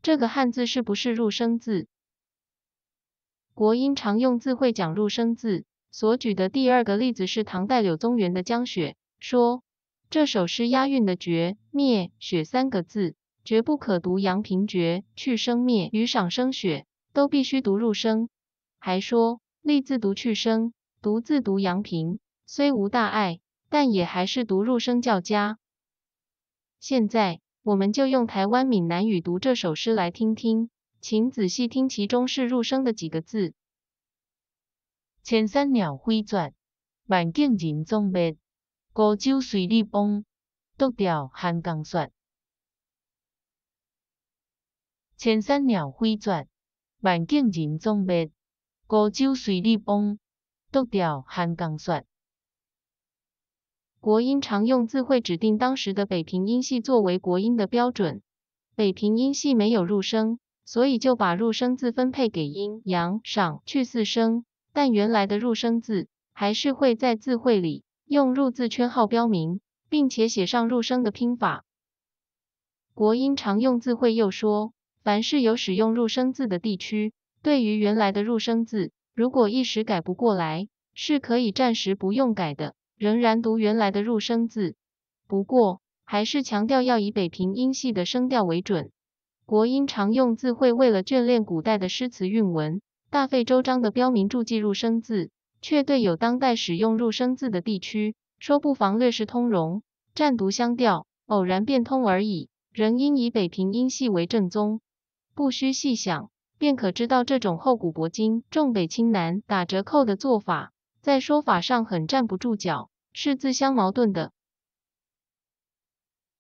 这个汉字是不是入声字？国音常用字会讲入声字，所举的第二个例子是唐代柳宗元的《江雪》，说这首诗押韵的绝、灭、雪三个字，绝不可读阳平绝，去声灭与赏声雪都必须读入声。还说立字读去声，独字读阳平，虽无大碍，但也还是读入声较佳。现在我们就用台湾闽南语读这首诗来听听，请仔细听其中是入声的几个字。千山鸟飞绝，万径人踪灭。孤舟随你翁，独钓寒江雪。千山鸟飞绝，万径人踪灭。孤舟随你翁，独钓寒江雪。国音常用字会指定当时的北平音系作为国音的标准。北平音系没有入声，所以就把入声字分配给阴、阳、赏、去四声，但原来的入声字还是会在字汇里用入字圈号标明，并且写上入声的拼法。国音常用字会又说，凡是有使用入声字的地区，对于原来的入声字，如果一时改不过来，是可以暂时不用改的，仍然读原来的入声字。不过，还是强调要以北平音系的声调为准。国音常用字会为了眷恋古代的诗词韵文，大费周章的标明注记入声字，却对有当代使用入声字的地区，说不妨略是通融，暂读相调，偶然变通而已，仍应以北平音系为正宗。不需细想，便可知道这种厚古薄今、重北轻南、打折扣的做法，在说法上很站不住脚，是自相矛盾的。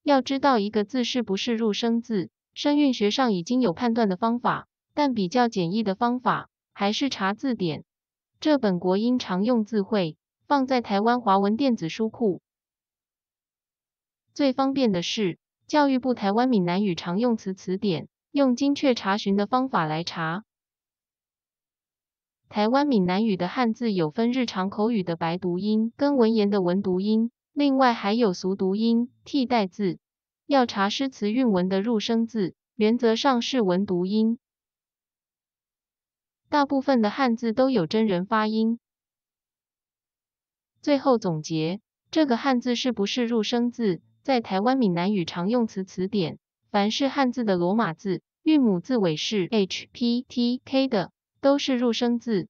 要知道一个字是不是入声字，声韵学上已经有判断的方法，但比较简易的方法还是查字典。这本国音常用字汇放在台湾华文电子书库。最方便的是教育部台湾闽南语常用词词典，用精确查询的方法来查。台湾闽南语的汉字有分日常口语的白读音跟文言的文读音，另外还有俗读音、替代字。要查诗词韵文的入声字，原则上是文读音。大部分的汉字都有真人发音。最后总结，这个汉字是不是入声字，在台湾闽南语常用词词典，凡是汉字的罗马字、韵母字尾是 H、P、T、K 的，都是入声字。